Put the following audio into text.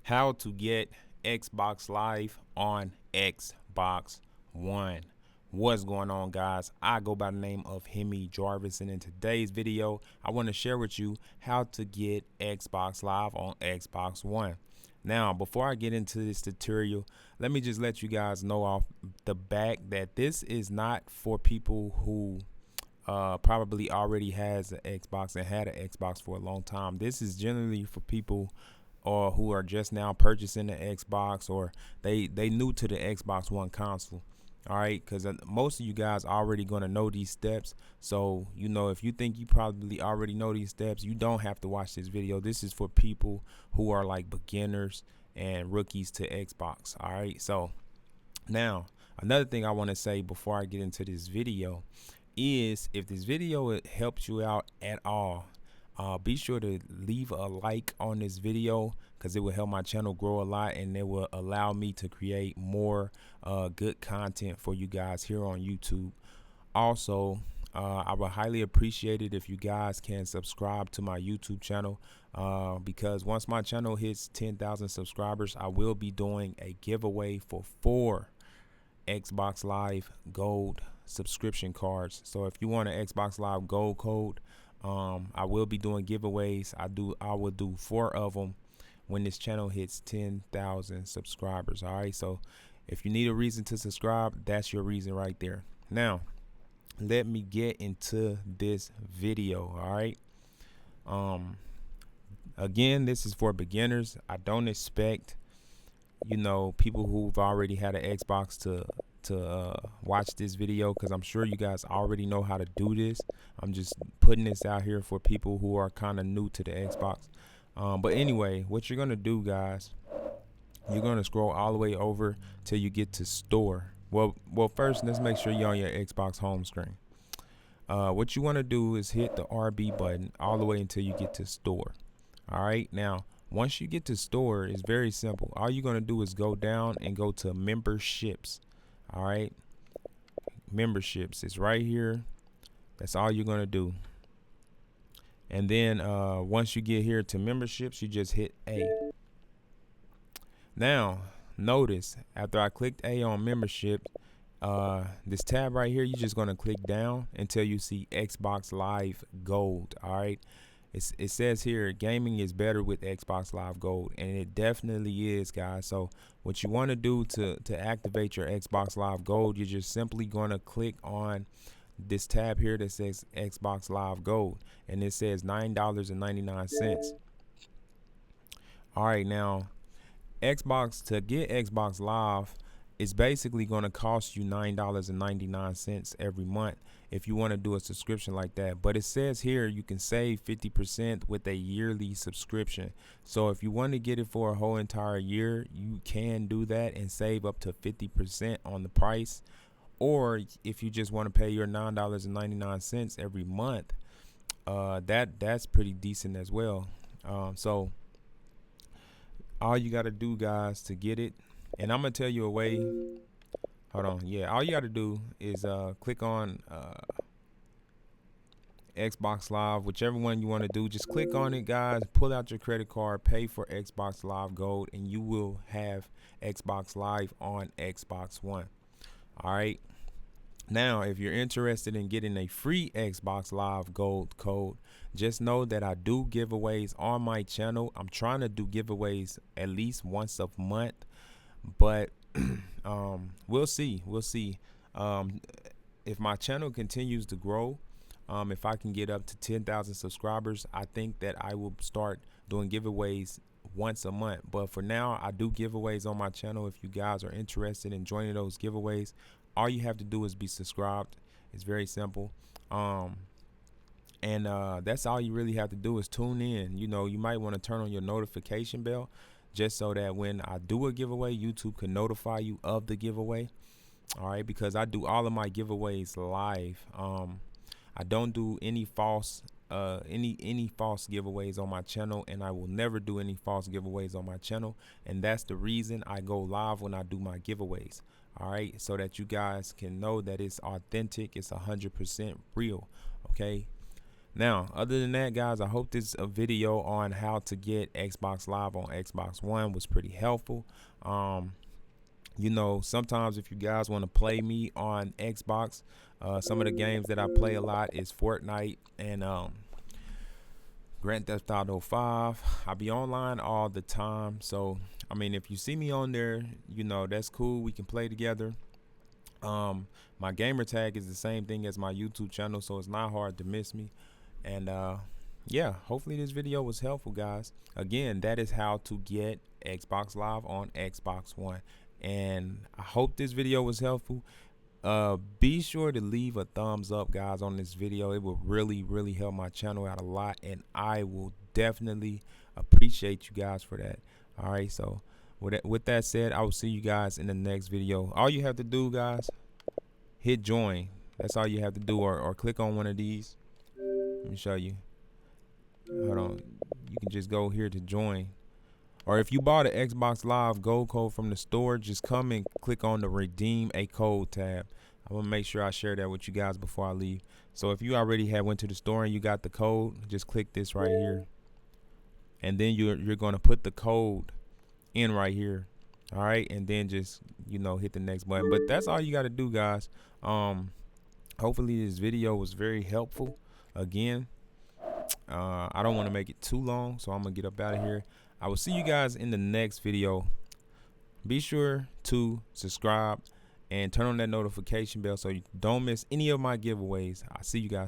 how to get Xbox Live on Xbox One. What's going on, guys? I go by the name of Hemi Jarvis, and in today's video I want to share with you how to get Xbox Live on Xbox One. Now, before I get into this tutorial, let me just let you guys know off the back that this is not for people who probably already has an Xbox and had an Xbox for a long time. This is generally for people or who are just now purchasing the Xbox, or they new to the Xbox One console. All right, because most of you guys are already going to know these steps. So, you know, if you think you probably already know these steps, you don't have to watch this video. This is for people who are like beginners and rookies to Xbox. All right, so now another thing I want to say before I get into this video is, if this video helps you out at all, be sure to leave a like on this video, because it will help my channel grow a lot, and it will allow me to create more good content for you guys here on YouTube. Also, I would highly appreciate it if you guys can subscribe to my YouTube channel, because once my channel hits 10,000 subscribers, I will be doing a giveaway for 4 Xbox Live Gold subscription cards. So if you want an Xbox Live Gold code, I will be doing giveaways. I will do 4 of them when this channel hits 10,000 subscribers. All right, so if you need a reason to subscribe, that's your reason right there. Now let me get into this video. All right, again, this is for beginners. I don't expect, you know, people who've already had an Xbox to watch this video, because I'm sure you guys already know how to do this. I'm just putting this out here for people who are kind of new to the Xbox. But anyway, what you're gonna do, guys, you're gonna scroll all the way over till you get to store. Well, first let's make sure you're on your Xbox home screen. What you want to do is hit the RB button all the way until you get to store. All right, now once you get to store, it's very simple. All you're gonna do is go down and go to memberships. All right, memberships is right here. That's all you're gonna do. And then once you get here to memberships, you just hit A. Now notice, after I clicked A on membership, this tab right here, you're just gonna click down until you see Xbox Live Gold. All right, it says here gaming is better with Xbox Live Gold, and it definitely is, guys. So what you want to do to activate your Xbox Live Gold, you're just simply going to click on this tab here that says Xbox Live Gold, and it says $9.99. All right, now to get Xbox Live, it's basically going to cost you $9.99 every month if you want to do a subscription like that. But it says here you can save 50% with a yearly subscription. So if you want to get it for a whole entire year, you can do that and save up to 50% on the price. Or if you just want to pay your $9.99 every month, that's pretty decent as well. So all you got to do, guys, to get it, and I'm gonna tell you a way. Hold on. Yeah, all you got to do is click on Xbox Live, whichever one you want to do. Just click on it, guys. Pull out your credit card, pay for Xbox Live Gold, and you will have Xbox Live on Xbox One. All right. Now, if you're interested in getting a free Xbox Live Gold code, just know that I do giveaways on my channel. I'm trying to do giveaways at least once a month, but we'll see. If my channel continues to grow, if I can get up to 10,000 subscribers, I think that I will start doing giveaways once a month. But for now, I do giveaways on my channel. If you guys are interested in joining those giveaways, all you have to do is be subscribed. It's very simple. And that's all you really have to do is tune in. You know, you might want to turn on your notification bell, just so that when I do a giveaway, YouTube can notify you of the giveaway. All right, because I do all of my giveaways live. I don't do any false giveaways on my channel, and I will never do any false giveaways on my channel. And that's the reason I go live when I do my giveaways. All right, so that you guys can know that it's authentic, it's 100% real. Okay. Now, other than that, guys, I hope this video on how to get Xbox Live on Xbox One was pretty helpful. You know, sometimes if you guys want to play me on Xbox, some of the games that I play a lot is Fortnite and Grand Theft Auto 5. I be online all the time, so I mean, if you see me on there, you know, that's cool. We can play together. My gamer tag is the same thing as my YouTube channel, so it's not hard to miss me. And yeah, hopefully this video was helpful, guys. Again, that is how to get Xbox Live on Xbox One. And I hope this video was helpful. Be sure to leave a thumbs up, guys, on this video. It will really help my channel out a lot, and I will definitely appreciate you guys for that. All right, so with that said, I will see you guys in the next video. All you have to do, guys, hit join. That's all you have to do, or click on one of these. Let me show you. Hold on. You can just go here to join. Or if you bought an Xbox Live Gold code from the store, just come and click on the redeem a code tab. I want to make sure I share that with you guys before I leave. So if you already went to the store and you got the code, just click this right here. And then you're going to put the code in right here. All right. And then just, you know, hit the next button. But that's all you got to do, guys. Hopefully this video was very helpful. Again, I don't want to make it too long, so I'm going to get up out of here. I will see you guys in the next video. Be sure to subscribe and turn on that notification bell so you don't miss any of my giveaways. I'll see you guys.